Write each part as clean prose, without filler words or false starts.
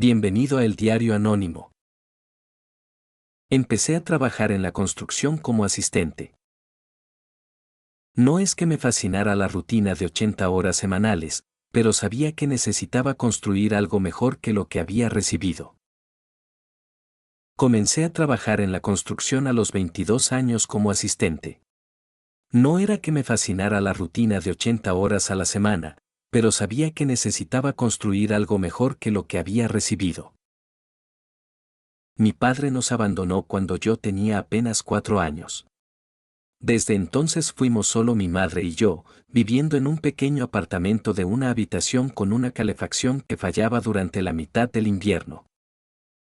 Bienvenido a El Diario Anónimo. Empecé a trabajar en la construcción como asistente. No es que me fascinara la rutina de 80 horas semanales, pero sabía que necesitaba construir algo mejor que lo que había recibido. Comencé a trabajar en la construcción a los 22 años como asistente. No era que me fascinara la rutina de 80 horas a la semana, pero sabía que necesitaba construir algo mejor que lo que había recibido. Mi padre nos abandonó cuando yo tenía apenas 4 años. Desde entonces fuimos solo mi madre y yo, viviendo en un pequeño apartamento de una habitación con una calefacción que fallaba durante la mitad del invierno.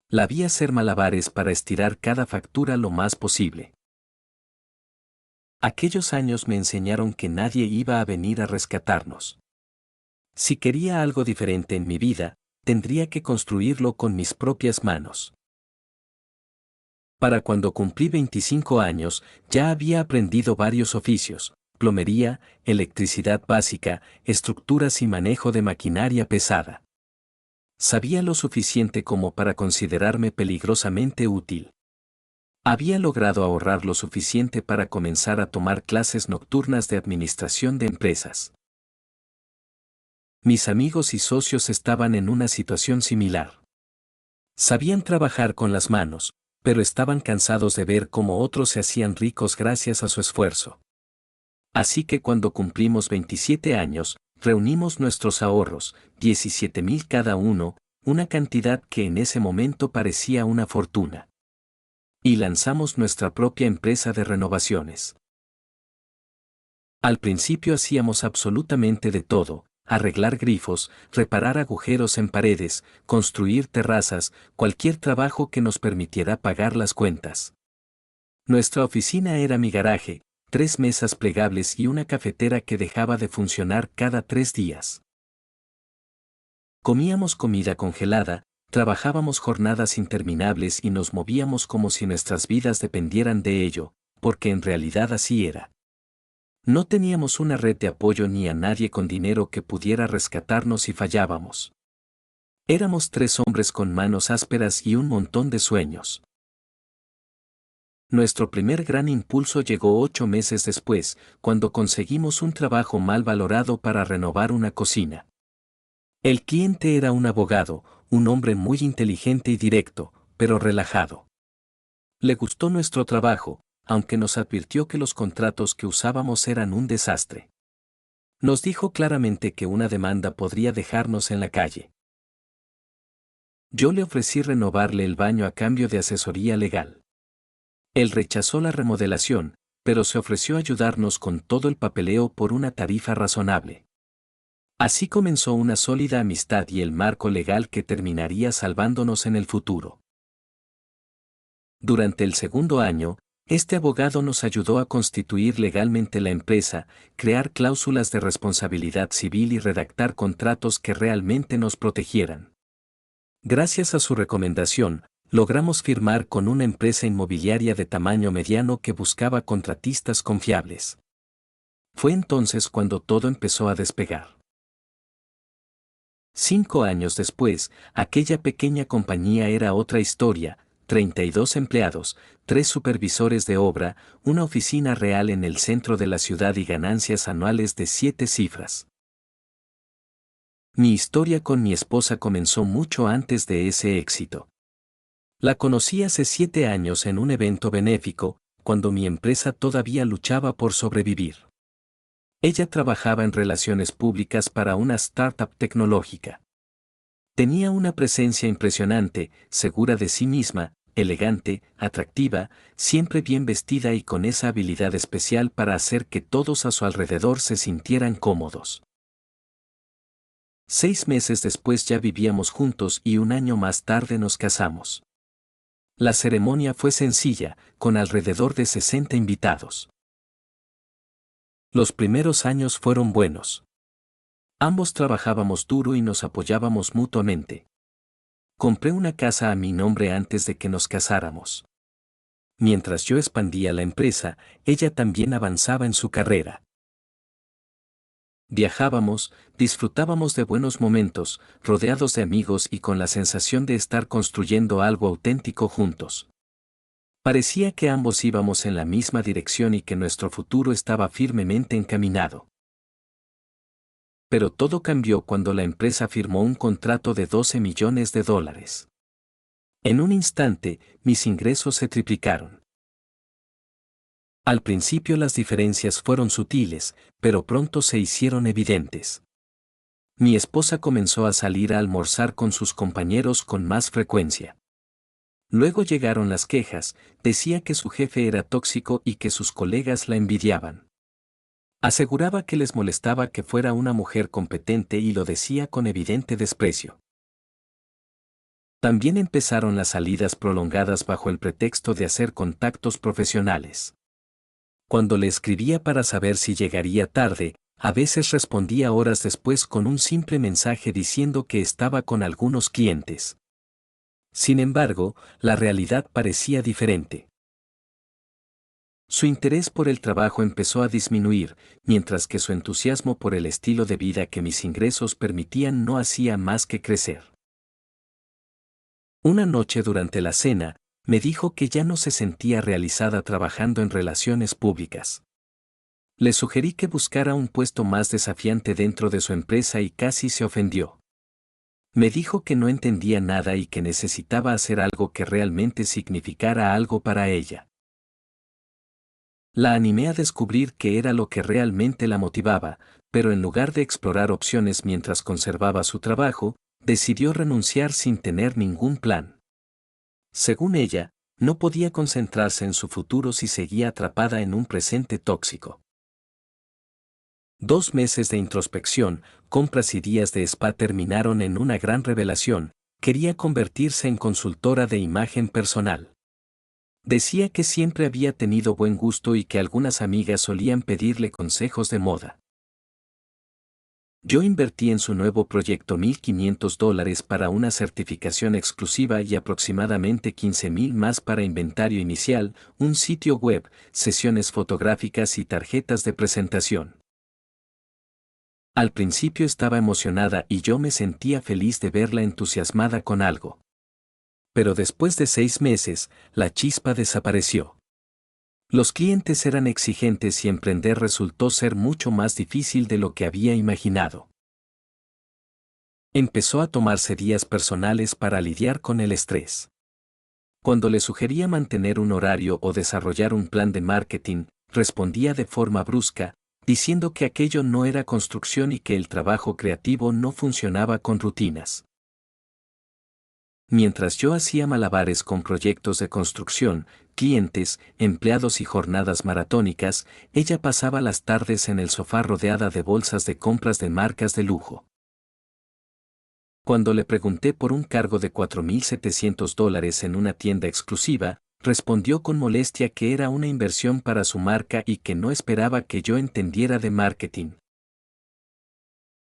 La vi hacer malabares para estirar cada factura lo más posible. Aquellos años me enseñaron que nadie iba a venir a rescatarnos. Si quería algo diferente en mi vida, tendría que construirlo con mis propias manos. Para cuando cumplí 25 años, ya había aprendido varios oficios: plomería, electricidad básica, estructuras y manejo de maquinaria pesada. Sabía lo suficiente como para considerarme peligrosamente útil. Había logrado ahorrar lo suficiente para comenzar a tomar clases nocturnas de administración de empresas. Mis amigos y socios estaban en una situación similar. Sabían trabajar con las manos, pero estaban cansados de ver cómo otros se hacían ricos gracias a su esfuerzo. Así que cuando cumplimos 27 años, reunimos nuestros ahorros, 17,000 cada uno, una cantidad que en ese momento parecía una fortuna. Y lanzamos nuestra propia empresa de renovaciones. Al principio hacíamos absolutamente de todo: arreglar grifos, reparar agujeros en paredes, construir terrazas, cualquier trabajo que nos permitiera pagar las cuentas. Nuestra oficina era mi garaje, 3 mesas plegables y una cafetera que dejaba de funcionar cada 3 días. Comíamos comida congelada, trabajábamos jornadas interminables y nos movíamos como si nuestras vidas dependieran de ello, porque en realidad así era. No teníamos una red de apoyo ni a nadie con dinero que pudiera rescatarnos si fallábamos. Éramos 3 hombres con manos ásperas y un montón de sueños. Nuestro primer gran impulso llegó 8 meses después, cuando conseguimos un trabajo mal valorado para renovar una cocina. El cliente era un abogado, un hombre muy inteligente y directo, pero relajado. Le gustó nuestro trabajo, aunque nos advirtió que los contratos que usábamos eran un desastre. Nos dijo claramente que una demanda podría dejarnos en la calle. Yo le ofrecí renovarle el baño a cambio de asesoría legal. Él rechazó la remodelación, pero se ofreció a ayudarnos con todo el papeleo por una tarifa razonable. Así comenzó una sólida amistad y el marco legal que terminaría salvándonos en el futuro. Durante el segundo año, este abogado nos ayudó a constituir legalmente la empresa, crear cláusulas de responsabilidad civil y redactar contratos que realmente nos protegieran. Gracias a su recomendación, logramos firmar con una empresa inmobiliaria de tamaño mediano que buscaba contratistas confiables. Fue entonces cuando todo empezó a despegar. 5 años después, aquella pequeña compañía era otra historia: 32 empleados, 3 supervisores de obra, una oficina real en el centro de la ciudad y ganancias anuales de 7 cifras. Mi historia con mi esposa comenzó mucho antes de ese éxito. La conocí hace 7 años en un evento benéfico, cuando mi empresa todavía luchaba por sobrevivir. Ella trabajaba en relaciones públicas para una startup tecnológica. Tenía una presencia impresionante, segura de sí misma, elegante, atractiva, siempre bien vestida y con esa habilidad especial para hacer que todos a su alrededor se sintieran cómodos. 6 meses después ya vivíamos juntos y un año más tarde nos casamos. La ceremonia fue sencilla, con alrededor de 60 invitados. Los primeros años fueron buenos. Ambos trabajábamos duro y nos apoyábamos mutuamente. Compré una casa a mi nombre antes de que nos casáramos. Mientras yo expandía la empresa, ella también avanzaba en su carrera. Viajábamos, disfrutábamos de buenos momentos, rodeados de amigos y con la sensación de estar construyendo algo auténtico juntos. Parecía que ambos íbamos en la misma dirección y que nuestro futuro estaba firmemente encaminado. Pero todo cambió cuando la empresa firmó un contrato de $12 millones. En un instante, mis ingresos se triplicaron. Al principio las diferencias fueron sutiles, pero pronto se hicieron evidentes. Mi esposa comenzó a salir a almorzar con sus compañeros con más frecuencia. Luego llegaron las quejas, decía que su jefe era tóxico y que sus colegas la envidiaban. Aseguraba que les molestaba que fuera una mujer competente y lo decía con evidente desprecio. También empezaron las salidas prolongadas bajo el pretexto de hacer contactos profesionales. Cuando le escribía para saber si llegaría tarde, a veces respondía horas después con un simple mensaje diciendo que estaba con algunos clientes. Sin embargo, la realidad parecía diferente. Su interés por el trabajo empezó a disminuir, mientras que su entusiasmo por el estilo de vida que mis ingresos permitían no hacía más que crecer. Una noche durante la cena, me dijo que ya no se sentía realizada trabajando en relaciones públicas. Le sugerí que buscara un puesto más desafiante dentro de su empresa y casi se ofendió. Me dijo que no entendía nada y que necesitaba hacer algo que realmente significara algo para ella. La animé a descubrir qué era lo que realmente la motivaba, pero en lugar de explorar opciones mientras conservaba su trabajo, decidió renunciar sin tener ningún plan. Según ella, no podía concentrarse en su futuro si seguía atrapada en un presente tóxico. 2 meses de introspección, compras y días de spa terminaron en una gran revelación: quería convertirse en consultora de imagen personal. Decía que siempre había tenido buen gusto y que algunas amigas solían pedirle consejos de moda. Yo invertí en su nuevo proyecto $1,500 para una certificación exclusiva y aproximadamente $15,000 más para inventario inicial, un sitio web, sesiones fotográficas y tarjetas de presentación. Al principio estaba emocionada y yo me sentía feliz de verla entusiasmada con algo. Pero después de 6 meses, la chispa desapareció. Los clientes eran exigentes y emprender resultó ser mucho más difícil de lo que había imaginado. Empezó a tomarse días personales para lidiar con el estrés. Cuando le sugería mantener un horario o desarrollar un plan de marketing, respondía de forma brusca, diciendo que aquello no era construcción y que el trabajo creativo no funcionaba con rutinas. Mientras yo hacía malabares con proyectos de construcción, clientes, empleados y jornadas maratónicas, ella pasaba las tardes en el sofá rodeada de bolsas de compras de marcas de lujo. Cuando le pregunté por un cargo de $4,700 en una tienda exclusiva, respondió con molestia que era una inversión para su marca y que no esperaba que yo entendiera de marketing.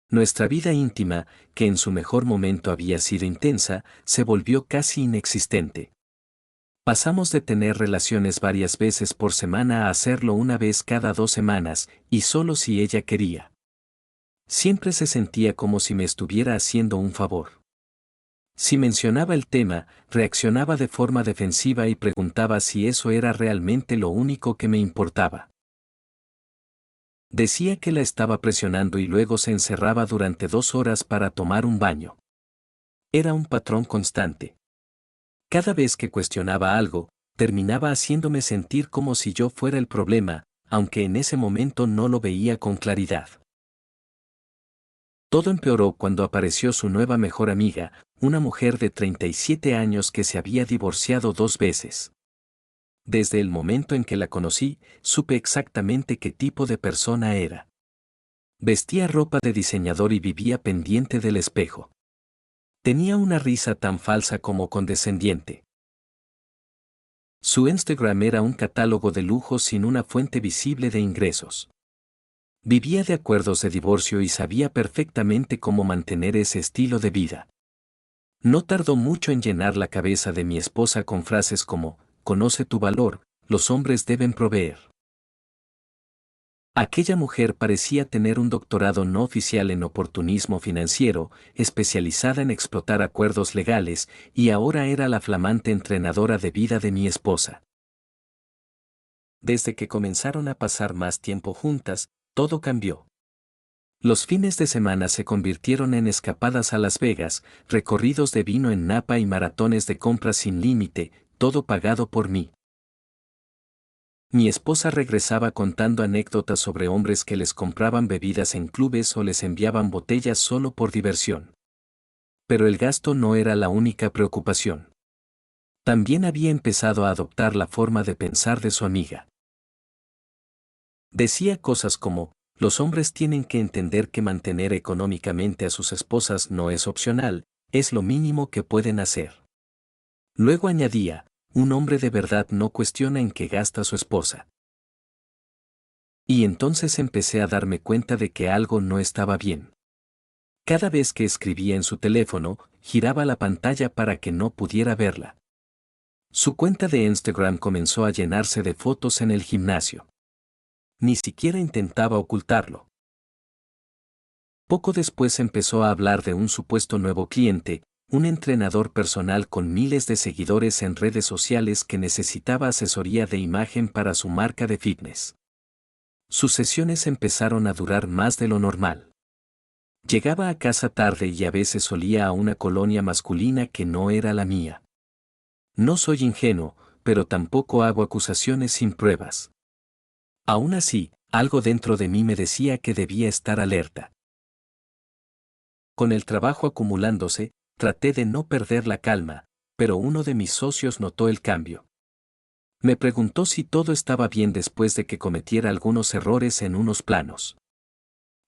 Nuestra vida íntima, que en su mejor momento había sido intensa, se volvió casi inexistente. Pasamos de tener relaciones varias veces por semana a hacerlo una vez cada 2 semanas, y solo si ella quería. Siempre se sentía como si me estuviera haciendo un favor. Si mencionaba el tema, reaccionaba de forma defensiva y preguntaba si eso era realmente lo único que me importaba. Decía que la estaba presionando y luego se encerraba durante 2 horas para tomar un baño. Era un patrón constante. Cada vez que cuestionaba algo, terminaba haciéndome sentir como si yo fuera el problema, aunque en ese momento no lo veía con claridad. Todo empeoró cuando apareció su nueva mejor amiga, una mujer de 37 años que se había divorciado 2 veces. Desde el momento en que la conocí, supe exactamente qué tipo de persona era. Vestía ropa de diseñador y vivía pendiente del espejo. Tenía una risa tan falsa como condescendiente. Su Instagram era un catálogo de lujo sin una fuente visible de ingresos. Vivía de acuerdos de divorcio y sabía perfectamente cómo mantener ese estilo de vida. No tardó mucho en llenar la cabeza de mi esposa con frases como: conoce tu valor, los hombres deben proveer. Aquella mujer parecía tener un doctorado no oficial en oportunismo financiero, especializada en explotar acuerdos legales, y ahora era la flamante entrenadora de vida de mi esposa. Desde que comenzaron a pasar más tiempo juntas, todo cambió. Los fines de semana se convirtieron en escapadas a Las Vegas, recorridos de vino en Napa y maratones de compras sin límite, todo pagado por mí. Mi esposa regresaba contando anécdotas sobre hombres que les compraban bebidas en clubes o les enviaban botellas solo por diversión. Pero el gasto no era la única preocupación. También había empezado a adoptar la forma de pensar de su amiga. Decía cosas como, los hombres tienen que entender que mantener económicamente a sus esposas no es opcional, es lo mínimo que pueden hacer. Luego añadía, un hombre de verdad no cuestiona en qué gasta su esposa. Y entonces empecé a darme cuenta de que algo no estaba bien. Cada vez que escribía en su teléfono, giraba la pantalla para que no pudiera verla. Su cuenta de Instagram comenzó a llenarse de fotos en el gimnasio. Ni siquiera intentaba ocultarlo. Poco después empezó a hablar de un supuesto nuevo cliente, un entrenador personal con miles de seguidores en redes sociales que necesitaba asesoría de imagen para su marca de fitness. Sus sesiones empezaron a durar más de lo normal. Llegaba a casa tarde y a veces olía a una colonia masculina que no era la mía. No soy ingenuo, pero tampoco hago acusaciones sin pruebas. Aún así, algo dentro de mí me decía que debía estar alerta. Con el trabajo acumulándose, traté de no perder la calma, pero uno de mis socios notó el cambio. Me preguntó si todo estaba bien después de que cometiera algunos errores en unos planos.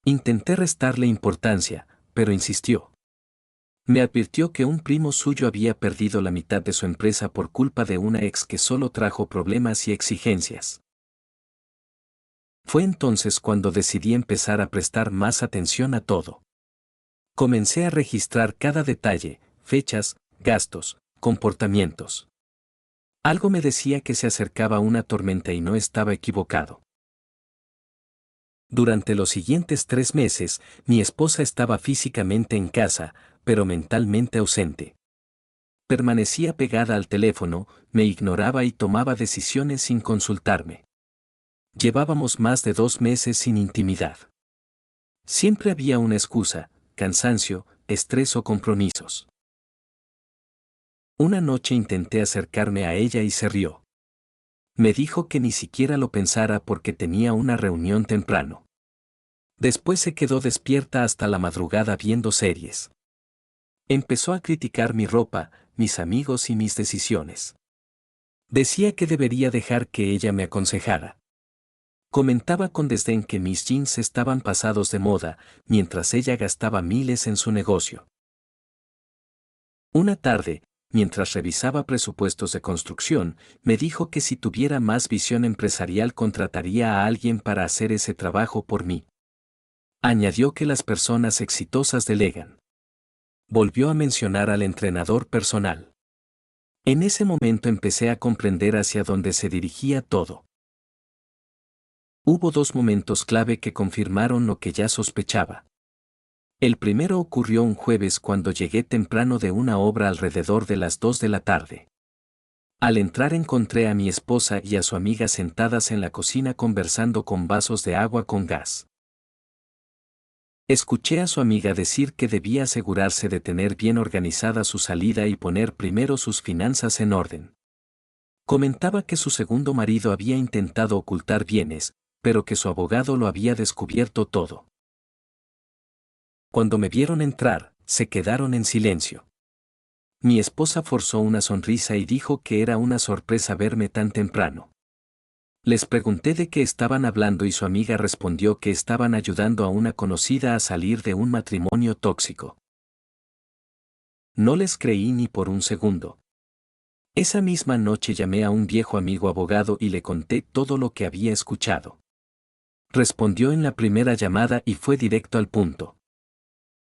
Intenté restarle importancia, pero insistió. Me advirtió que un primo suyo había perdido la mitad de su empresa por culpa de una ex que solo trajo problemas y exigencias. Fue entonces cuando decidí empezar a prestar más atención a todo. Comencé a registrar cada detalle, fechas, gastos, comportamientos. Algo me decía que se acercaba una tormenta y no estaba equivocado. Durante los siguientes 3 meses, mi esposa estaba físicamente en casa, pero mentalmente ausente. Permanecía pegada al teléfono, me ignoraba y tomaba decisiones sin consultarme. Llevábamos más de 2 meses sin intimidad. Siempre había una excusa, cansancio, estrés o compromisos. Una noche intenté acercarme a ella y se rió. Me dijo que ni siquiera lo pensara porque tenía una reunión temprano. Después se quedó despierta hasta la madrugada viendo series. Empezó a criticar mi ropa, mis amigos y mis decisiones. Decía que debería dejar que ella me aconsejara. Comentaba con desdén que mis jeans estaban pasados de moda, mientras ella gastaba miles en su negocio. Una tarde, mientras revisaba presupuestos de construcción, me dijo que si tuviera más visión empresarial contrataría a alguien para hacer ese trabajo por mí. Añadió que las personas exitosas delegan. Volvió a mencionar al entrenador personal. En ese momento empecé a comprender hacia dónde se dirigía todo. Hubo 2 momentos clave que confirmaron lo que ya sospechaba. El primero ocurrió un jueves cuando llegué temprano de una obra alrededor de las 2 de la tarde. Al entrar encontré a mi esposa y a su amiga sentadas en la cocina conversando con vasos de agua con gas. Escuché a su amiga decir que debía asegurarse de tener bien organizada su salida y poner primero sus finanzas en orden. Comentaba que su segundo marido había intentado ocultar bienes, pero que su abogado lo había descubierto todo. Cuando me vieron entrar, se quedaron en silencio. Mi esposa forzó una sonrisa y dijo que era una sorpresa verme tan temprano. Les pregunté de qué estaban hablando y su amiga respondió que estaban ayudando a una conocida a salir de un matrimonio tóxico. No les creí ni por un segundo. Esa misma noche llamé a un viejo amigo abogado y le conté todo lo que había escuchado. Respondió en la primera llamada y fue directo al punto.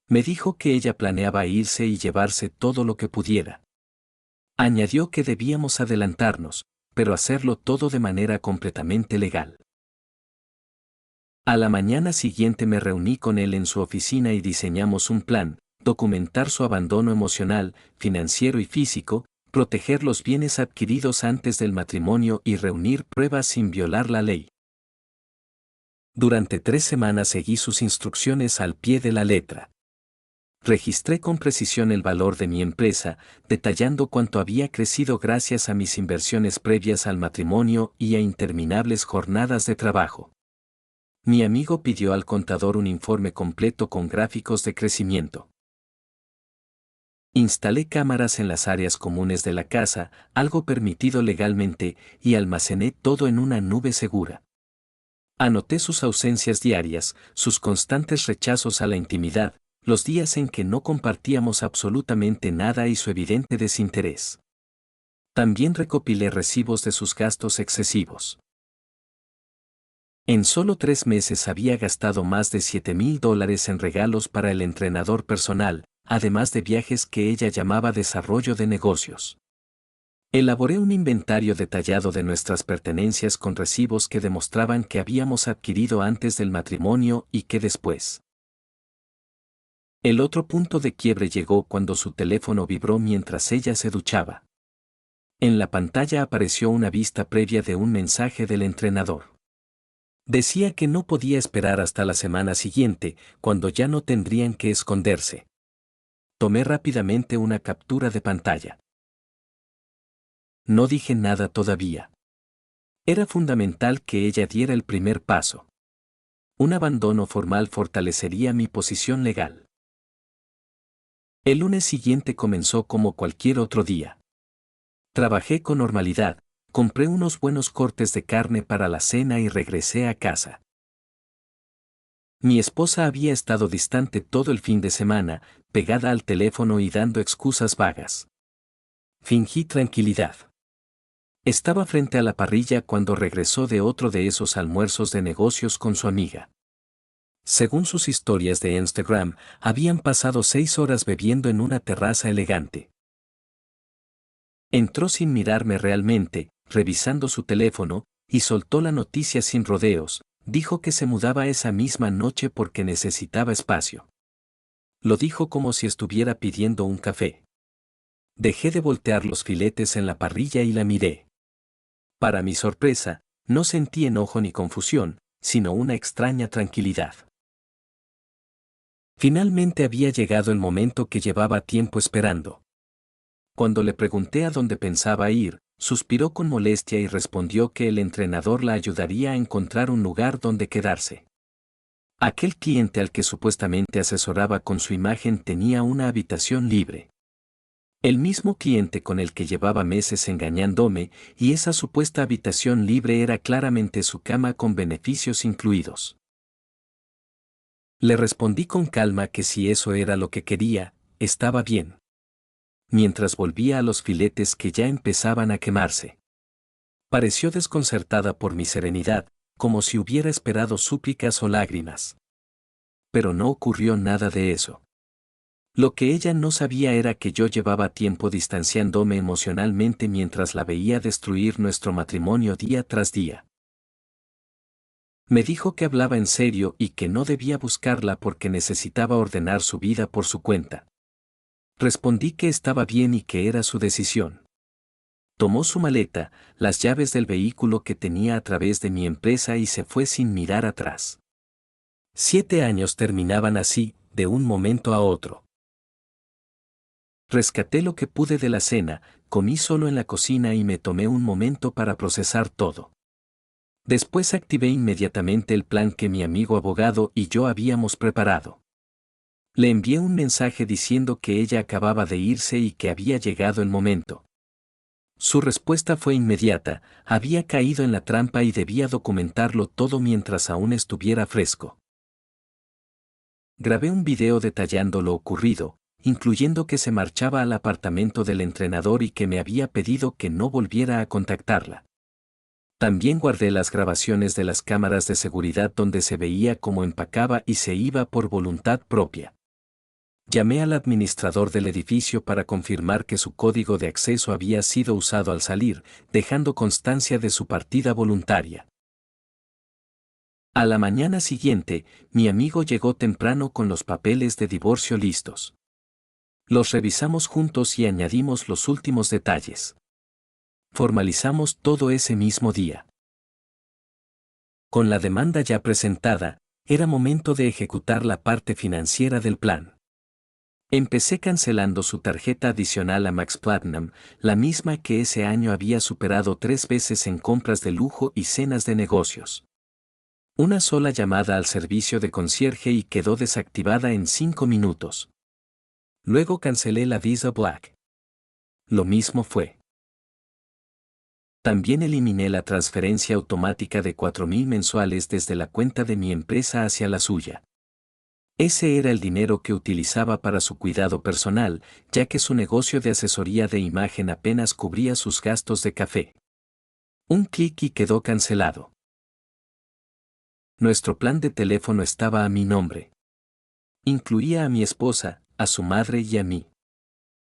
Me dijo que ella planeaba irse y llevarse todo lo que pudiera. Añadió que debíamos adelantarnos, pero hacerlo todo de manera completamente legal. A la mañana siguiente me reuní con él en su oficina y diseñamos un plan: documentar su abandono emocional, financiero y físico, proteger los bienes adquiridos antes del matrimonio y reunir pruebas sin violar la ley. Durante 3 semanas seguí sus instrucciones al pie de la letra. Registré con precisión el valor de mi empresa, detallando cuánto había crecido gracias a mis inversiones previas al matrimonio y a interminables jornadas de trabajo. Mi amigo pidió al contador un informe completo con gráficos de crecimiento. Instalé cámaras en las áreas comunes de la casa, algo permitido legalmente, y almacené todo en una nube segura. Anoté sus ausencias diarias, sus constantes rechazos a la intimidad, los días en que no compartíamos absolutamente nada y su evidente desinterés. También recopilé recibos de sus gastos excesivos. En solo 3 meses había gastado más de $7,000 en regalos para el entrenador personal, además de viajes que ella llamaba desarrollo de negocios. Elaboré un inventario detallado de nuestras pertenencias con recibos que demostraban que habíamos adquirido antes del matrimonio y que después. El otro punto de quiebre llegó cuando su teléfono vibró mientras ella se duchaba. En la pantalla apareció una vista previa de un mensaje del entrenador. Decía que no podía esperar hasta la semana siguiente, cuando ya no tendrían que esconderse. Tomé rápidamente una captura de pantalla. No dije nada todavía. Era fundamental que ella diera el primer paso. Un abandono formal fortalecería mi posición legal. El lunes siguiente comenzó como cualquier otro día. Trabajé con normalidad, compré unos buenos cortes de carne para la cena y regresé a casa. Mi esposa había estado distante todo el fin de semana, pegada al teléfono y dando excusas vagas. Fingí tranquilidad. Estaba frente a la parrilla cuando regresó de otro de esos almuerzos de negocios con su amiga. Según sus historias de Instagram, habían pasado 6 horas bebiendo en una terraza elegante. Entró sin mirarme realmente, revisando su teléfono, y soltó la noticia sin rodeos: dijo que se mudaba esa misma noche porque necesitaba espacio. Lo dijo como si estuviera pidiendo un café. Dejé de voltear los filetes en la parrilla y la miré. Para mi sorpresa, no sentí enojo ni confusión, sino una extraña tranquilidad. Finalmente había llegado el momento que llevaba tiempo esperando. Cuando le pregunté a dónde pensaba ir, suspiró con molestia y respondió que el entrenador la ayudaría a encontrar un lugar donde quedarse. Aquel cliente al que supuestamente asesoraba con su imagen tenía una habitación libre. El mismo cliente con el que llevaba meses engañándome, y esa supuesta habitación libre era claramente su cama con beneficios incluidos. Le respondí con calma que si eso era lo que quería, estaba bien. Mientras volvía a los filetes que ya empezaban a quemarse. Pareció desconcertada por mi serenidad, como si hubiera esperado súplicas o lágrimas. Pero no ocurrió nada de eso. Lo que ella no sabía era que yo llevaba tiempo distanciándome emocionalmente mientras la veía destruir nuestro matrimonio día tras día. Me dijo que hablaba en serio y que no debía buscarla porque necesitaba ordenar su vida por su cuenta. Respondí que estaba bien y que era su decisión. Tomó su maleta, las llaves del vehículo que tenía a través de mi empresa y se fue sin mirar atrás. 7 años terminaban así, de un momento a otro. Rescaté lo que pude de la cena, comí solo en la cocina y me tomé un momento para procesar todo. Después activé inmediatamente el plan que mi amigo abogado y yo habíamos preparado. Le envié un mensaje diciendo que ella acababa de irse y que había llegado el momento. Su respuesta fue inmediata: había caído en la trampa y debía documentarlo todo mientras aún estuviera fresco. Grabé un video detallando lo ocurrido, incluyendo que se marchaba al apartamento del entrenador y que me había pedido que no volviera a contactarla. También guardé las grabaciones de las cámaras de seguridad donde se veía cómo empacaba y se iba por voluntad propia. Llamé al administrador del edificio para confirmar que su código de acceso había sido usado al salir, dejando constancia de su partida voluntaria. A la mañana siguiente, mi amigo llegó temprano con los papeles de divorcio listos. Los revisamos juntos y añadimos los últimos detalles. Formalizamos todo ese mismo día. Con la demanda ya presentada, era momento de ejecutar la parte financiera del plan. Empecé cancelando su tarjeta adicional a Max Platinum, la misma que ese año había superado 3 veces en compras de lujo y cenas de negocios. Una sola llamada al servicio de concierge y quedó desactivada en 5 minutos. Luego cancelé la Visa Black. Lo mismo fue. También eliminé la transferencia automática de 4,000 mensuales desde la cuenta de mi empresa hacia la suya. Ese era el dinero que utilizaba para su cuidado personal, ya que su negocio de asesoría de imagen apenas cubría sus gastos de café. Un clic y quedó cancelado. Nuestro plan de teléfono estaba a mi nombre. Incluía a mi esposa, a su madre y a mí.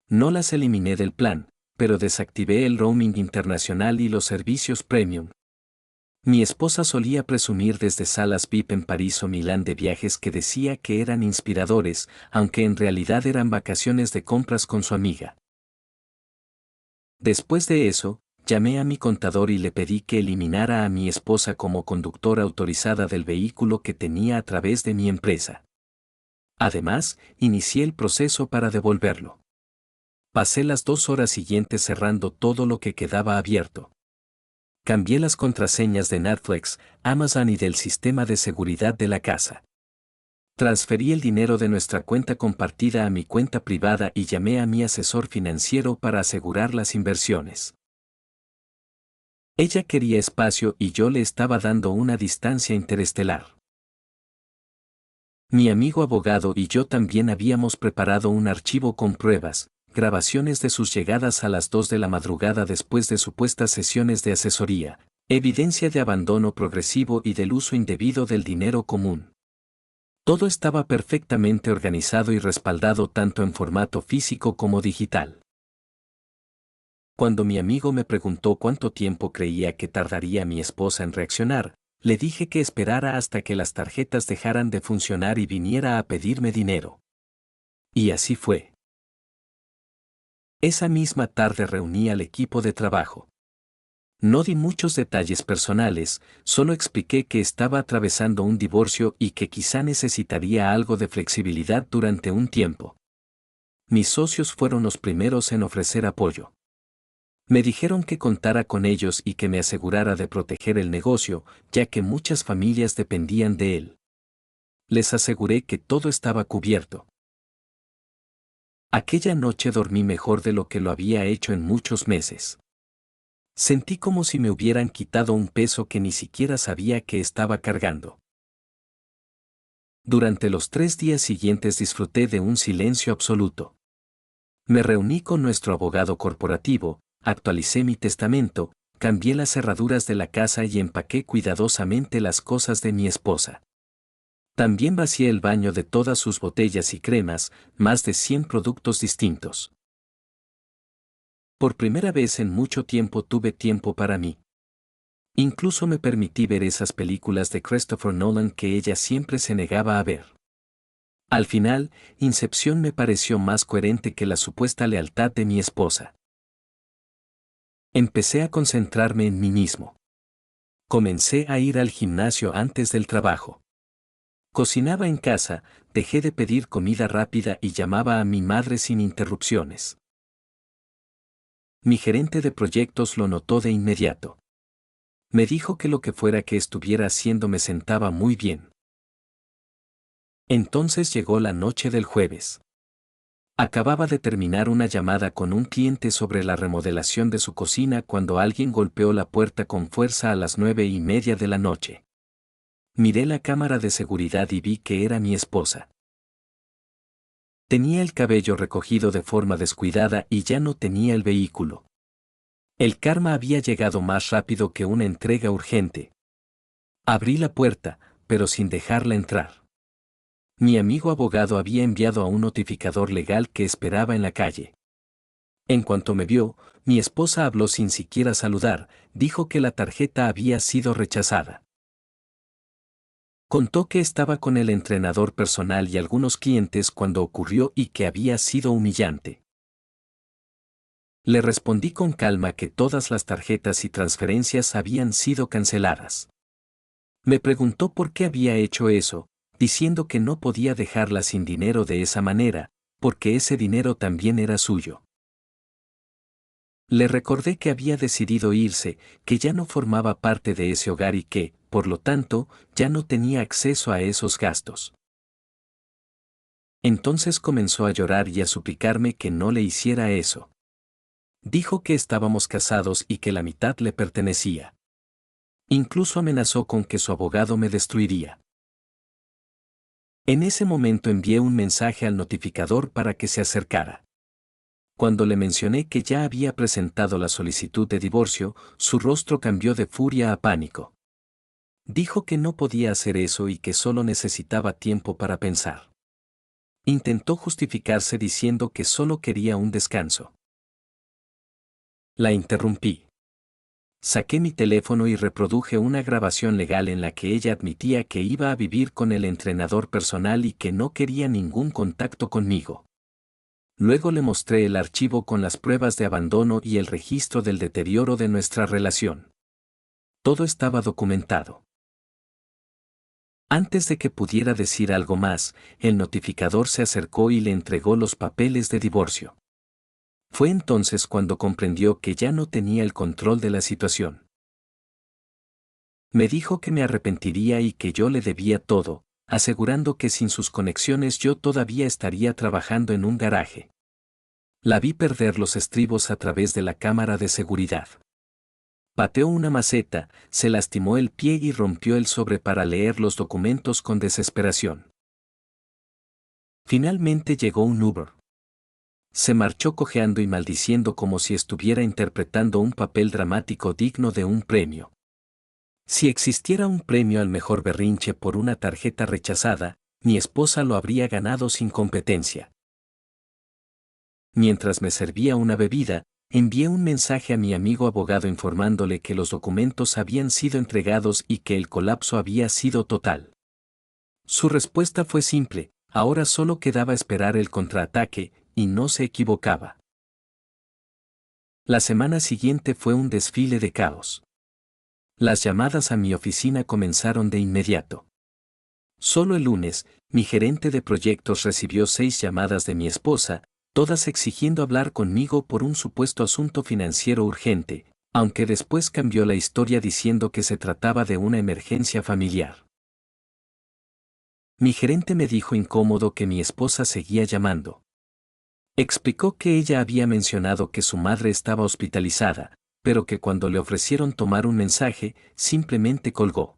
No las eliminé del plan, pero desactivé el roaming internacional y los servicios premium. Mi esposa solía presumir desde salas VIP en París o Milán de viajes que decía que eran inspiradores, aunque en realidad eran vacaciones de compras con su amiga. Después de eso, llamé a mi contador y le pedí que eliminara a mi esposa como conductora autorizada del vehículo que tenía a través de mi empresa. Además, inicié el proceso para devolverlo. Pasé las 2 horas siguientes cerrando todo lo que quedaba abierto. Cambié las contraseñas de Netflix, Amazon y del sistema de seguridad de la casa. Transferí el dinero de nuestra cuenta compartida a mi cuenta privada y llamé a mi asesor financiero para asegurar las inversiones. Ella quería espacio y yo le estaba dando una distancia interestelar. Mi amigo abogado y yo también habíamos preparado un archivo con pruebas, grabaciones de sus llegadas a las 2 de la madrugada después de supuestas sesiones de asesoría, evidencia de abandono progresivo y del uso indebido del dinero común. Todo estaba perfectamente organizado y respaldado tanto en formato físico como digital. Cuando mi amigo me preguntó cuánto tiempo creía que tardaría mi esposa en reaccionar, le dije que esperara hasta que las tarjetas dejaran de funcionar y viniera a pedirme dinero. Y así fue. Esa misma tarde reuní al equipo de trabajo. No di muchos detalles personales, solo expliqué que estaba atravesando un divorcio y que quizá necesitaría algo de flexibilidad durante un tiempo. Mis socios fueron los primeros en ofrecer apoyo. Me dijeron que contara con ellos y que me asegurara de proteger el negocio, ya que muchas familias dependían de él. Les aseguré que todo estaba cubierto. Aquella noche dormí mejor de lo que lo había hecho en muchos meses. Sentí como si me hubieran quitado un peso que ni siquiera sabía que estaba cargando. Durante los 3 días siguientes disfruté de un silencio absoluto. Me reuní con nuestro abogado corporativo, actualicé mi testamento, cambié las cerraduras de la casa y empaqué cuidadosamente las cosas de mi esposa. También vacié el baño de todas sus botellas y cremas, más de 100 productos distintos. Por primera vez en mucho tiempo tuve tiempo para mí. Incluso me permití ver esas películas de Christopher Nolan que ella siempre se negaba a ver. Al final, Incepción me pareció más coherente que la supuesta lealtad de mi esposa. Empecé a concentrarme en mí mismo. Comencé a ir al gimnasio antes del trabajo. Cocinaba en casa, dejé de pedir comida rápida y llamaba a mi madre sin interrupciones. Mi gerente de proyectos lo notó de inmediato. Me dijo que lo que fuera que estuviera haciendo me sentaba muy bien. Entonces llegó la noche del jueves. Acababa de terminar una llamada con un cliente sobre la remodelación de su cocina cuando alguien golpeó la puerta con fuerza a las 9:30 de la noche. Miré la cámara de seguridad y vi que era mi esposa. Tenía el cabello recogido de forma descuidada y ya no tenía el vehículo. El karma había llegado más rápido que una entrega urgente. Abrí la puerta, pero sin dejarla entrar. Mi amigo abogado había enviado a un notificador legal que esperaba en la calle. En cuanto me vio, mi esposa habló sin siquiera saludar, dijo que la tarjeta había sido rechazada. Contó que estaba con el entrenador personal y algunos clientes cuando ocurrió y que había sido humillante. Le respondí con calma que todas las tarjetas y transferencias habían sido canceladas. Me preguntó por qué había hecho eso, diciendo que no podía dejarla sin dinero de esa manera, porque ese dinero también era suyo. Le recordé que había decidido irse, que ya no formaba parte de ese hogar y que, por lo tanto, ya no tenía acceso a esos gastos. Entonces comenzó a llorar y a suplicarme que no le hiciera eso. Dijo que estábamos casados y que la mitad le pertenecía. Incluso amenazó con que su abogado me destruiría. En ese momento envié un mensaje al notificador para que se acercara. Cuando le mencioné que ya había presentado la solicitud de divorcio, su rostro cambió de furia a pánico. Dijo que no podía hacer eso y que solo necesitaba tiempo para pensar. Intentó justificarse diciendo que solo quería un descanso. La interrumpí. Saqué mi teléfono y reproduje una grabación legal en la que ella admitía que iba a vivir con el entrenador personal y que no quería ningún contacto conmigo. Luego le mostré el archivo con las pruebas de abandono y el registro del deterioro de nuestra relación. Todo estaba documentado. Antes de que pudiera decir algo más, el notificador se acercó y le entregó los papeles de divorcio. Fue entonces cuando comprendió que ya no tenía el control de la situación. Me dijo que me arrepentiría y que yo le debía todo, asegurando que sin sus conexiones yo todavía estaría trabajando en un garaje. La vi perder los estribos a través de la cámara de seguridad. Pateó una maceta, se lastimó el pie y rompió el sobre para leer los documentos con desesperación. Finalmente llegó un Uber. Se marchó cojeando y maldiciendo como si estuviera interpretando un papel dramático digno de un premio. Si existiera un premio al mejor berrinche por una tarjeta rechazada, mi esposa lo habría ganado sin competencia. Mientras me servía una bebida, envié un mensaje a mi amigo abogado informándole que los documentos habían sido entregados y que el colapso había sido total. Su respuesta fue simple, ahora solo quedaba esperar el contraataque, y no se equivocaba. La semana siguiente fue un desfile de caos. Las llamadas a mi oficina comenzaron de inmediato. Solo el lunes, mi gerente de proyectos recibió 6 llamadas de mi esposa, todas exigiendo hablar conmigo por un supuesto asunto financiero urgente, aunque después cambió la historia diciendo que se trataba de una emergencia familiar. Mi gerente me dijo incómodo que mi esposa seguía llamando. Explicó que ella había mencionado que su madre estaba hospitalizada, pero que cuando le ofrecieron tomar un mensaje, simplemente colgó.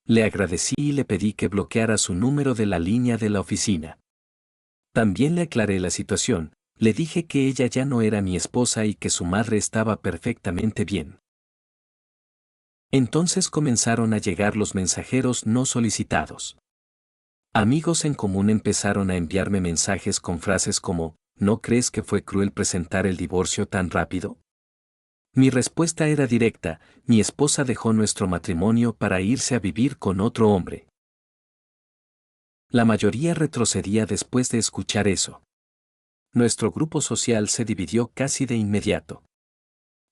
Le agradecí y le pedí que bloqueara su número de la línea de la oficina. También le aclaré la situación, le dije que ella ya no era mi esposa y que su madre estaba perfectamente bien. Entonces comenzaron a llegar los mensajeros no solicitados. Amigos en común empezaron a enviarme mensajes con frases como, ¿no crees que fue cruel presentar el divorcio tan rápido? Mi respuesta era directa, mi esposa dejó nuestro matrimonio para irse a vivir con otro hombre. La mayoría retrocedía después de escuchar eso. Nuestro grupo social se dividió casi de inmediato.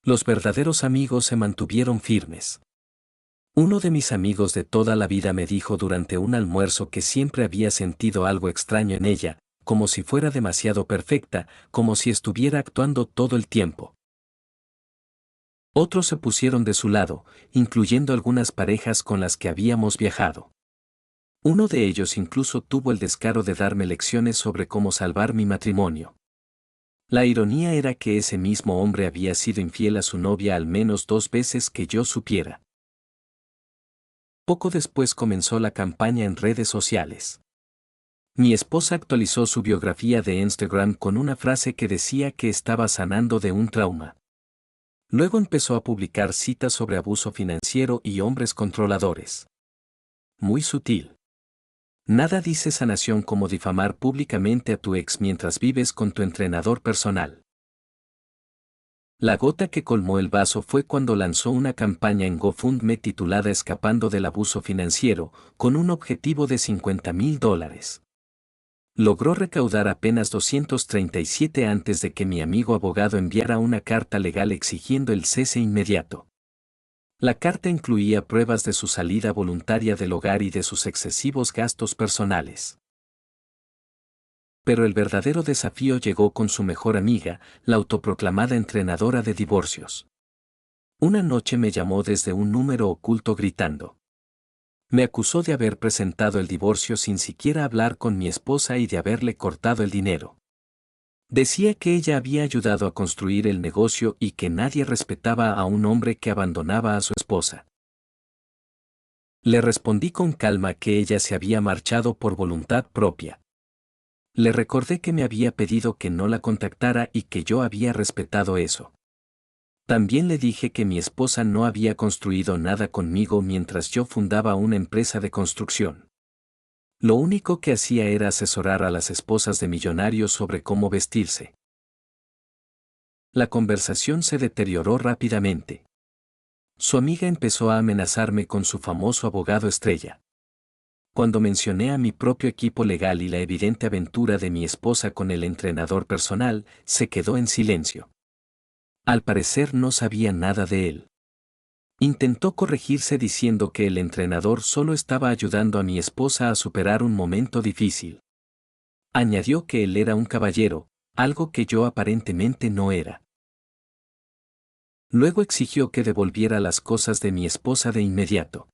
Los verdaderos amigos se mantuvieron firmes. Uno de mis amigos de toda la vida me dijo durante un almuerzo que siempre había sentido algo extraño en ella, como si fuera demasiado perfecta, como si estuviera actuando todo el tiempo. Otros se pusieron de su lado, incluyendo algunas parejas con las que habíamos viajado. Uno de ellos incluso tuvo el descaro de darme lecciones sobre cómo salvar mi matrimonio. La ironía era que ese mismo hombre había sido infiel a su novia al menos 2 veces que yo supiera. Poco después comenzó la campaña en redes sociales. Mi esposa actualizó su biografía de Instagram con una frase que decía que estaba sanando de un trauma. Luego empezó a publicar citas sobre abuso financiero y hombres controladores. Muy sutil. Nada dice sanación como difamar públicamente a tu ex mientras vives con tu entrenador personal. La gota que colmó el vaso fue cuando lanzó una campaña en GoFundMe titulada Escapando del abuso financiero, con un objetivo de $50,000. Logró recaudar apenas 237 antes de que mi amigo abogado enviara una carta legal exigiendo el cese inmediato. La carta incluía pruebas de su salida voluntaria del hogar y de sus excesivos gastos personales. Pero el verdadero desafío llegó con su mejor amiga, la autoproclamada entrenadora de divorcios. Una noche me llamó desde un número oculto gritando. Me acusó de haber presentado el divorcio sin siquiera hablar con mi esposa y de haberle cortado el dinero. Decía que ella había ayudado a construir el negocio y que nadie respetaba a un hombre que abandonaba a su esposa. Le respondí con calma que ella se había marchado por voluntad propia. Le recordé que me había pedido que no la contactara y que yo había respetado eso. También le dije que mi esposa no había construido nada conmigo mientras yo fundaba una empresa de construcción. Lo único que hacía era asesorar a las esposas de millonarios sobre cómo vestirse. La conversación se deterioró rápidamente. Su amiga empezó a amenazarme con su famoso abogado estrella. Cuando mencioné a mi propio equipo legal y la evidente aventura de mi esposa con el entrenador personal, se quedó en silencio. Al parecer no sabía nada de él. Intentó corregirse diciendo que el entrenador solo estaba ayudando a mi esposa a superar un momento difícil. Añadió que él era un caballero, algo que yo aparentemente no era. Luego exigió que devolviera las cosas de mi esposa de inmediato.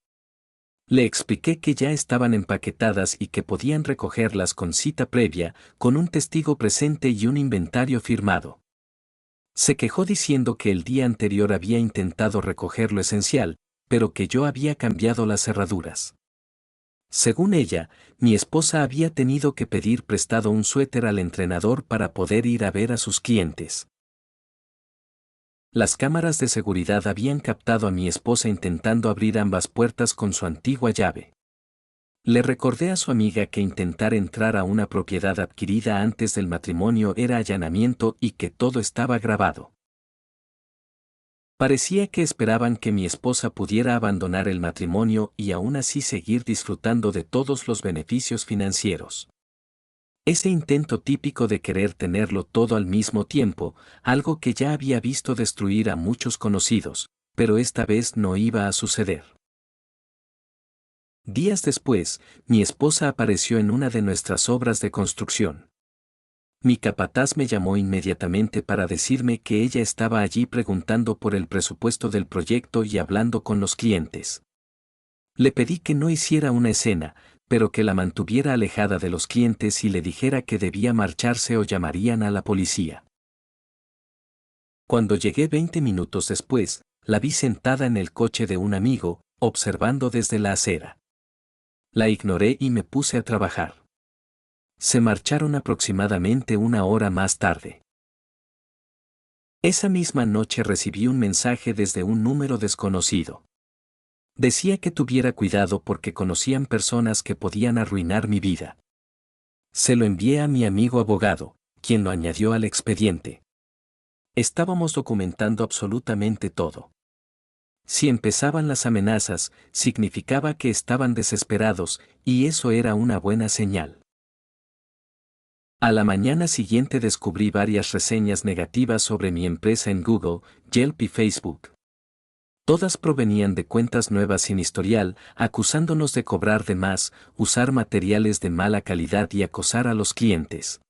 Le expliqué que ya estaban empaquetadas y que podían recogerlas con cita previa, con un testigo presente y un inventario firmado. Se quejó diciendo que el día anterior había intentado recoger lo esencial, pero que yo había cambiado las cerraduras. Según ella, mi esposa había tenido que pedir prestado un suéter al entrenador para poder ir a ver a sus clientes. Las cámaras de seguridad habían captado a mi esposa intentando abrir ambas puertas con su antigua llave. Le recordé a su amiga que intentar entrar a una propiedad adquirida antes del matrimonio era allanamiento y que todo estaba grabado. Parecía que esperaban que mi esposa pudiera abandonar el matrimonio y aún así seguir disfrutando de todos los beneficios financieros. Ese intento típico de querer tenerlo todo al mismo tiempo, algo que ya había visto destruir a muchos conocidos, pero esta vez no iba a suceder. Días después, mi esposa apareció en una de nuestras obras de construcción. Mi capataz me llamó inmediatamente para decirme que ella estaba allí preguntando por el presupuesto del proyecto y hablando con los clientes. Le pedí que no hiciera una escena, pero que la mantuviera alejada de los clientes y le dijera que debía marcharse o llamarían a la policía. Cuando llegué 20 minutos después, la vi sentada en el coche de un amigo, observando desde la acera. La ignoré y me puse a trabajar. Se marcharon aproximadamente una hora más tarde. Esa misma noche recibí un mensaje desde un número desconocido. Decía que tuviera cuidado porque conocían personas que podían arruinar mi vida. Se lo envié a mi amigo abogado, quien lo añadió al expediente. Estábamos documentando absolutamente todo. Si empezaban las amenazas, significaba que estaban desesperados, y eso era una buena señal. A la mañana siguiente descubrí varias reseñas negativas sobre mi empresa en Google, Yelp y Facebook. Todas provenían de cuentas nuevas sin historial, acusándonos de cobrar de más, usar materiales de mala calidad y acosar a los clientes.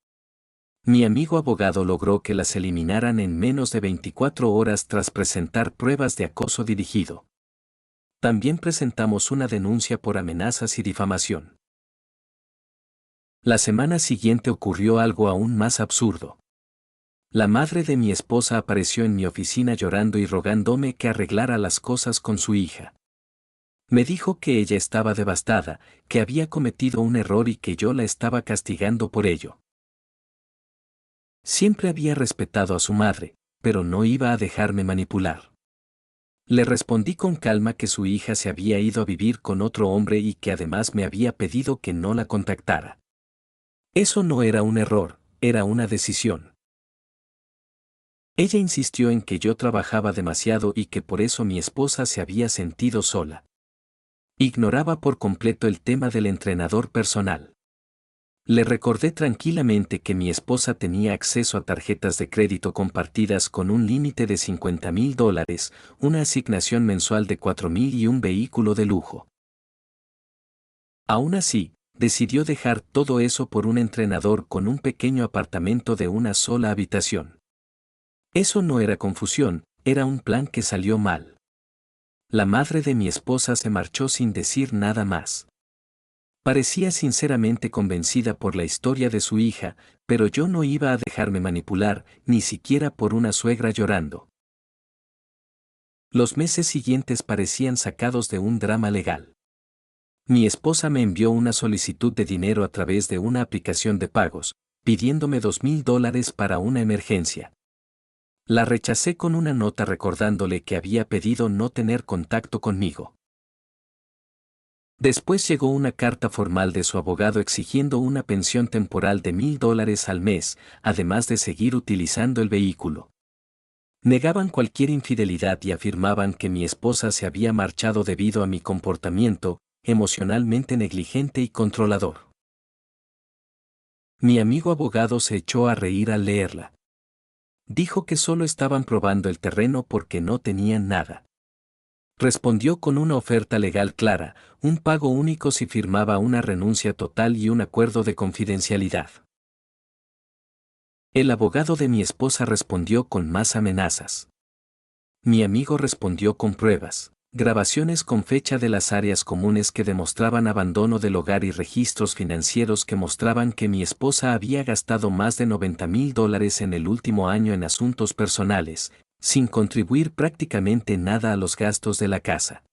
Mi amigo abogado logró que las eliminaran en menos de 24 horas tras presentar pruebas de acoso dirigido. También presentamos una denuncia por amenazas y difamación. La semana siguiente ocurrió algo aún más absurdo. La madre de mi esposa apareció en mi oficina llorando y rogándome que arreglara las cosas con su hija. Me dijo que ella estaba devastada, que había cometido un error y que yo la estaba castigando por ello. Siempre había respetado a su madre, pero no iba a dejarme manipular. Le respondí con calma que su hija se había ido a vivir con otro hombre y que además me había pedido que no la contactara. Eso no era un error, era una decisión. Ella insistió en que yo trabajaba demasiado y que por eso mi esposa se había sentido sola. Ignoraba por completo el tema del entrenador personal. Le recordé tranquilamente que mi esposa tenía acceso a tarjetas de crédito compartidas con un límite de $50,000, una asignación mensual de $4,000 y un vehículo de lujo. Aún así, decidió dejar todo eso por un entrenador con un pequeño apartamento de una sola habitación. Eso no era confusión, era un plan que salió mal. La madre de mi esposa se marchó sin decir nada más. Parecía sinceramente convencida por la historia de su hija, pero yo no iba a dejarme manipular, ni siquiera por una suegra llorando. Los meses siguientes parecían sacados de un drama legal. Mi esposa me envió una solicitud de dinero a través de una aplicación de pagos, pidiéndome $2,000 para una emergencia. La rechacé con una nota recordándole que había pedido no tener contacto conmigo. Después llegó una carta formal de su abogado exigiendo una pensión temporal de $1,000 al mes, además de seguir utilizando el vehículo. Negaban cualquier infidelidad y afirmaban que mi esposa se había marchado debido a mi comportamiento, emocionalmente negligente y controlador. Mi amigo abogado se echó a reír al leerla. Dijo que solo estaban probando el terreno porque no tenían nada. Respondió con una oferta legal clara, un pago único si firmaba una renuncia total y un acuerdo de confidencialidad. El abogado de mi esposa respondió con más amenazas. Mi amigo respondió con pruebas, grabaciones con fecha de las áreas comunes que demostraban abandono del hogar y registros financieros que mostraban que mi esposa había gastado más de $90,000 en el último año en asuntos personales, sin contribuir prácticamente nada a los gastos de la casa.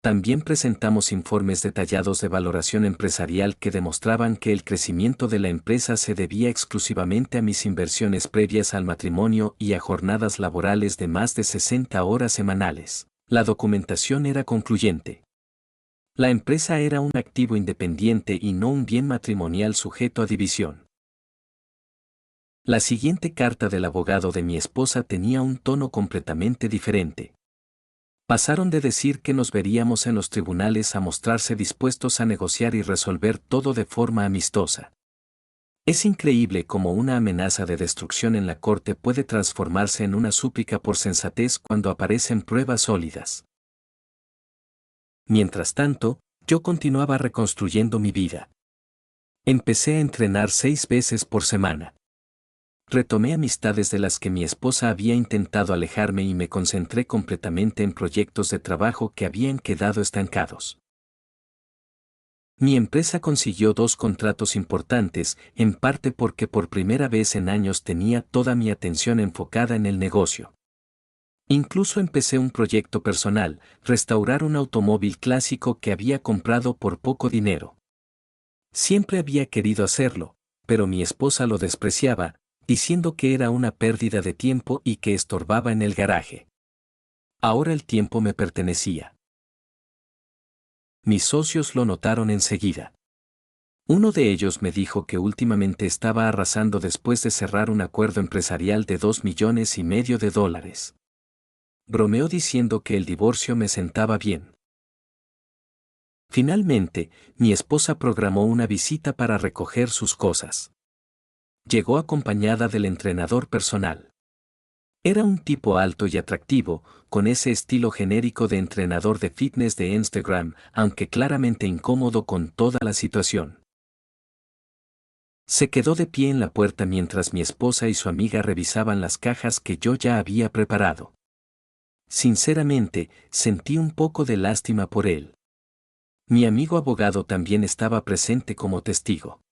También presentamos informes detallados de valoración empresarial que demostraban que el crecimiento de la empresa se debía exclusivamente a mis inversiones previas al matrimonio y a jornadas laborales de más de 60 horas semanales. La documentación era concluyente. La empresa era un activo independiente y no un bien matrimonial sujeto a división. La siguiente carta del abogado de mi esposa tenía un tono completamente diferente. Pasaron de decir que nos veríamos en los tribunales a mostrarse dispuestos a negociar y resolver todo de forma amistosa. Es increíble cómo una amenaza de destrucción en la corte puede transformarse en una súplica por sensatez cuando aparecen pruebas sólidas. Mientras tanto, yo continuaba reconstruyendo mi vida. Empecé a entrenar 6 veces por semana. Retomé amistades de las que mi esposa había intentado alejarme y me concentré completamente en proyectos de trabajo que habían quedado estancados. Mi empresa consiguió 2 contratos importantes, en parte porque por primera vez en años tenía toda mi atención enfocada en el negocio. Incluso empecé un proyecto personal, restaurar un automóvil clásico que había comprado por poco dinero. Siempre había querido hacerlo, pero mi esposa lo despreciaba, diciendo que era una pérdida de tiempo y que estorbaba en el garaje. Ahora el tiempo me pertenecía. Mis socios lo notaron enseguida. Uno de ellos me dijo que últimamente estaba arrasando después de cerrar un acuerdo empresarial de $2,5 millones. Bromeó diciendo que el divorcio me sentaba bien. Finalmente, mi esposa programó una visita para recoger sus cosas. Llegó acompañada del entrenador personal. Era un tipo alto y atractivo, con ese estilo genérico de entrenador de fitness de Instagram, aunque claramente incómodo con toda la situación. Se quedó de pie en la puerta mientras mi esposa y su amiga revisaban las cajas que yo ya había preparado. Sinceramente, sentí un poco de lástima por él. Mi amigo abogado también estaba presente como testigo.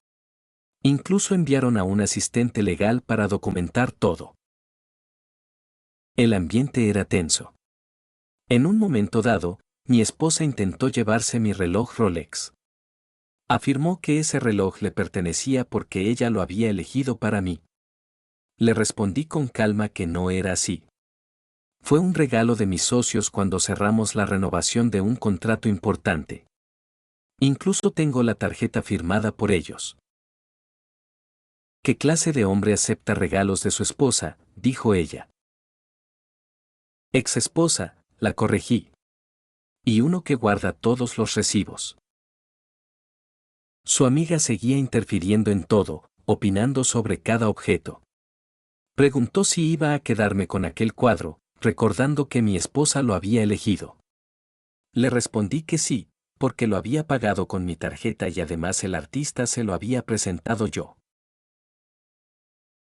Incluso enviaron a un asistente legal para documentar todo. El ambiente era tenso. En un momento dado, mi esposa intentó llevarse mi reloj Rolex. Afirmó que ese reloj le pertenecía porque ella lo había elegido para mí. Le respondí con calma que no era así. Fue un regalo de mis socios cuando cerramos la renovación de un contrato importante. Incluso tengo la tarjeta firmada por ellos. ¿Qué clase de hombre acepta regalos de su esposa?, dijo ella. Ex esposa, la corregí. Y uno que guarda todos los recibos. Su amiga seguía interfiriendo en todo, opinando sobre cada objeto. Preguntó si iba a quedarme con aquel cuadro, recordando que mi esposa lo había elegido. Le respondí que sí, porque lo había pagado con mi tarjeta y además el artista se lo había presentado yo.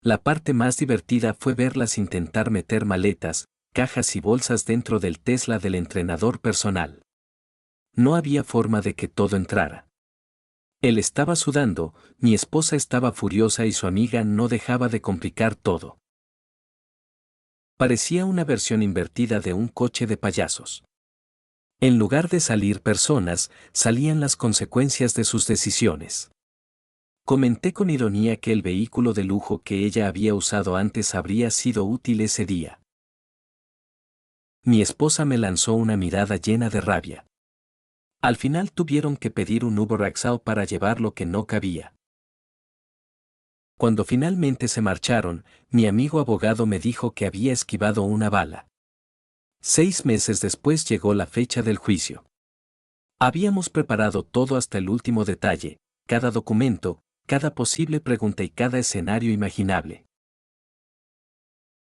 La parte más divertida fue verlas intentar meter maletas, cajas y bolsas dentro del Tesla del entrenador personal. No había forma de que todo entrara. Él estaba sudando, mi esposa estaba furiosa y su amiga no dejaba de complicar todo. Parecía una versión invertida de un coche de payasos. En lugar de salir personas, salían las consecuencias de sus decisiones. Comenté con ironía que el vehículo de lujo que ella había usado antes habría sido útil ese día. Mi esposa me lanzó una mirada llena de rabia. Al final tuvieron que pedir un Uber Axao para llevar lo que no cabía. Cuando finalmente se marcharon, mi amigo abogado me dijo que había esquivado una bala. 6 meses después llegó la fecha del juicio. Habíamos preparado todo hasta el último detalle, cada documento, cada posible pregunta y cada escenario imaginable.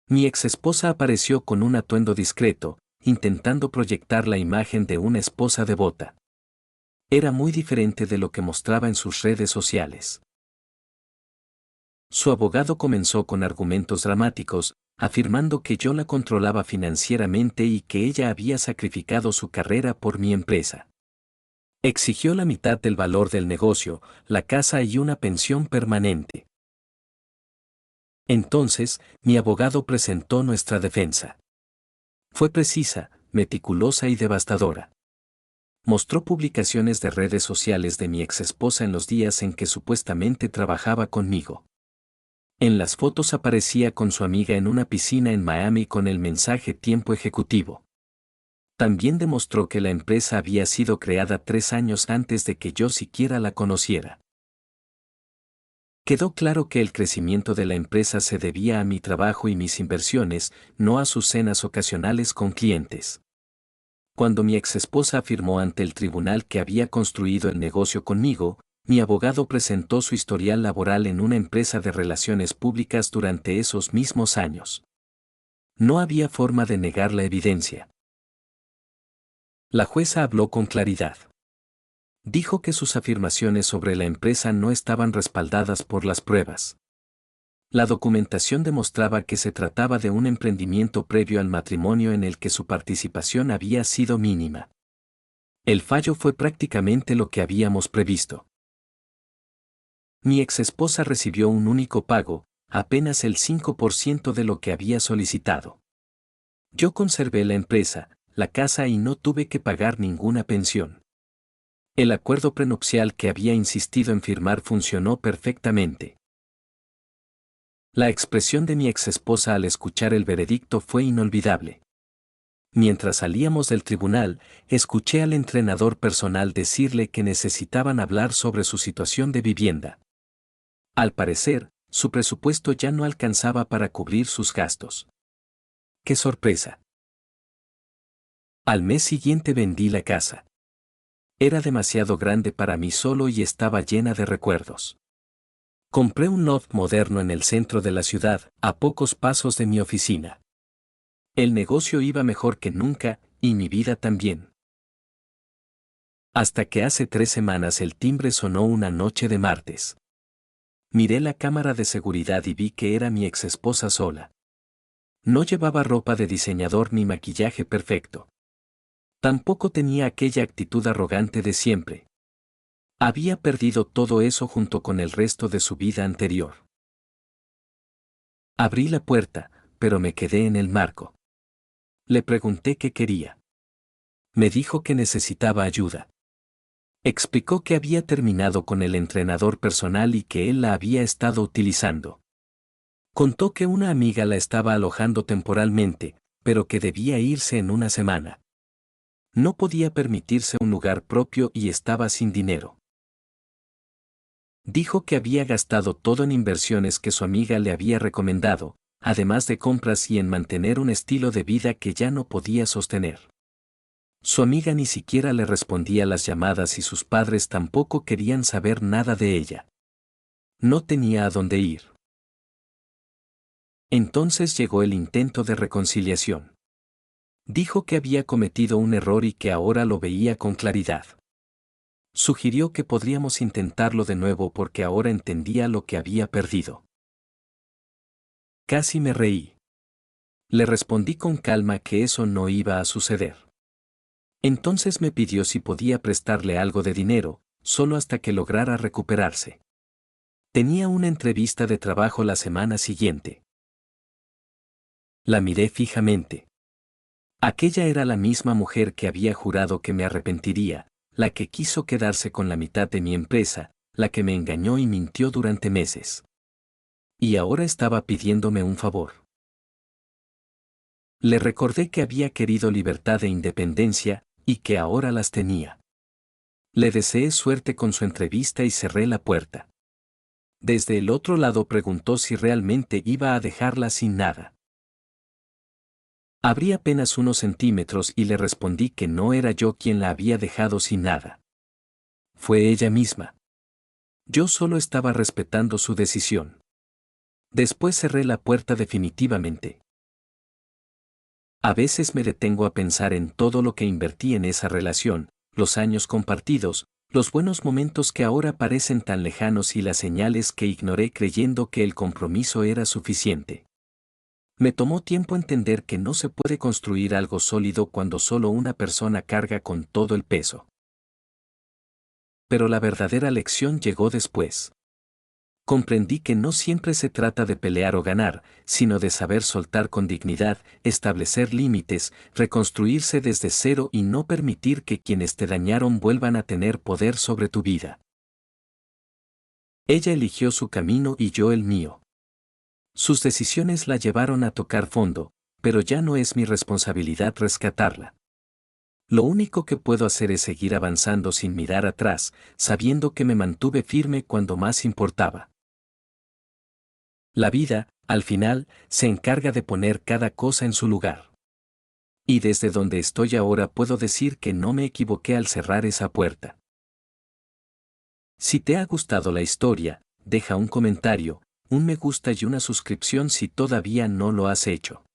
Mi exesposa apareció con un atuendo discreto, intentando proyectar la imagen de una esposa devota. Era muy diferente de lo que mostraba en sus redes sociales. Su abogado comenzó con argumentos dramáticos, afirmando que yo la controlaba financieramente y que ella había sacrificado su carrera por mi empresa. Exigió la mitad del valor del negocio, la casa y una pensión permanente. Entonces, mi abogado presentó nuestra defensa. Fue precisa, meticulosa y devastadora. Mostró publicaciones de redes sociales de mi exesposa en los días en que supuestamente trabajaba conmigo. En las fotos aparecía con su amiga en una piscina en Miami con el mensaje tiempo ejecutivo. También demostró que la empresa había sido creada 3 años antes de que yo siquiera la conociera. Quedó claro que el crecimiento de la empresa se debía a mi trabajo y mis inversiones, no a sus cenas ocasionales con clientes. Cuando mi exesposa afirmó ante el tribunal que había construido el negocio conmigo, mi abogado presentó su historial laboral en una empresa de relaciones públicas durante esos mismos años. No había forma de negar la evidencia. La jueza habló con claridad. Dijo que sus afirmaciones sobre la empresa no estaban respaldadas por las pruebas. La documentación demostraba que se trataba de un emprendimiento previo al matrimonio en el que su participación había sido mínima. El fallo fue prácticamente lo que habíamos previsto. Mi exesposa recibió un único pago, apenas el 5% de lo que había solicitado. Yo conservé la empresa, la casa y no tuve que pagar ninguna pensión. El acuerdo prenupcial que había insistido en firmar funcionó perfectamente. La expresión de mi exesposa al escuchar el veredicto fue inolvidable. Mientras salíamos del tribunal, escuché al entrenador personal decirle que necesitaban hablar sobre su situación de vivienda. Al parecer, su presupuesto ya no alcanzaba para cubrir sus gastos. ¡Qué sorpresa! Al mes siguiente vendí la casa. Era demasiado grande para mí solo y estaba llena de recuerdos. Compré un loft moderno en el centro de la ciudad, a pocos pasos de mi oficina. El negocio iba mejor que nunca, y mi vida también. Hasta que hace 3 semanas el timbre sonó una noche de martes. Miré la cámara de seguridad y vi que era mi exesposa sola. No llevaba ropa de diseñador ni maquillaje perfecto. Tampoco tenía aquella actitud arrogante de siempre. Había perdido todo eso junto con el resto de su vida anterior. Abrí la puerta, pero me quedé en el marco. Le pregunté qué quería. Me dijo que necesitaba ayuda. Explicó que había terminado con el entrenador personal y que él la había estado utilizando. Contó que una amiga la estaba alojando temporalmente, pero que debía irse en una semana. No podía permitirse un lugar propio y estaba sin dinero. Dijo que había gastado todo en inversiones que su amiga le había recomendado, además de compras y en mantener un estilo de vida que ya no podía sostener. Su amiga ni siquiera le respondía las llamadas y sus padres tampoco querían saber nada de ella. No tenía a dónde ir. Entonces llegó el intento de reconciliación. Dijo que había cometido un error y que ahora lo veía con claridad. Sugirió que podríamos intentarlo de nuevo porque ahora entendía lo que había perdido. Casi me reí. Le respondí con calma que eso no iba a suceder. Entonces me pidió si podía prestarle algo de dinero, solo hasta que lograra recuperarse. Tenía una entrevista de trabajo la semana siguiente. La miré fijamente. Aquella era la misma mujer que había jurado que me arrepentiría, la que quiso quedarse con la mitad de mi empresa, la que me engañó y mintió durante meses. Y ahora estaba pidiéndome un favor. Le recordé que había querido libertad e independencia, y que ahora las tenía. Le deseé suerte con su entrevista y cerré la puerta. Desde el otro lado preguntó si realmente iba a dejarla sin nada. Abrí apenas unos centímetros y le respondí que no era yo quien la había dejado sin nada. Fue ella misma. Yo solo estaba respetando su decisión. Después cerré la puerta definitivamente. A veces me detengo a pensar en todo lo que invertí en esa relación, los años compartidos, los buenos momentos que ahora parecen tan lejanos y las señales que ignoré creyendo que el compromiso era suficiente. Me tomó tiempo entender que no se puede construir algo sólido cuando solo una persona carga con todo el peso. Pero la verdadera lección llegó después. Comprendí que no siempre se trata de pelear o ganar, sino de saber soltar con dignidad, establecer límites, reconstruirse desde cero y no permitir que quienes te dañaron vuelvan a tener poder sobre tu vida. Ella eligió su camino y yo el mío. Sus decisiones la llevaron a tocar fondo, pero ya no es mi responsabilidad rescatarla. Lo único que puedo hacer es seguir avanzando sin mirar atrás, sabiendo que me mantuve firme cuando más importaba. La vida, al final, se encarga de poner cada cosa en su lugar. Y desde donde estoy ahora puedo decir que no me equivoqué al cerrar esa puerta. Si te ha gustado la historia, deja un comentario, un me gusta y una suscripción si todavía no lo has hecho.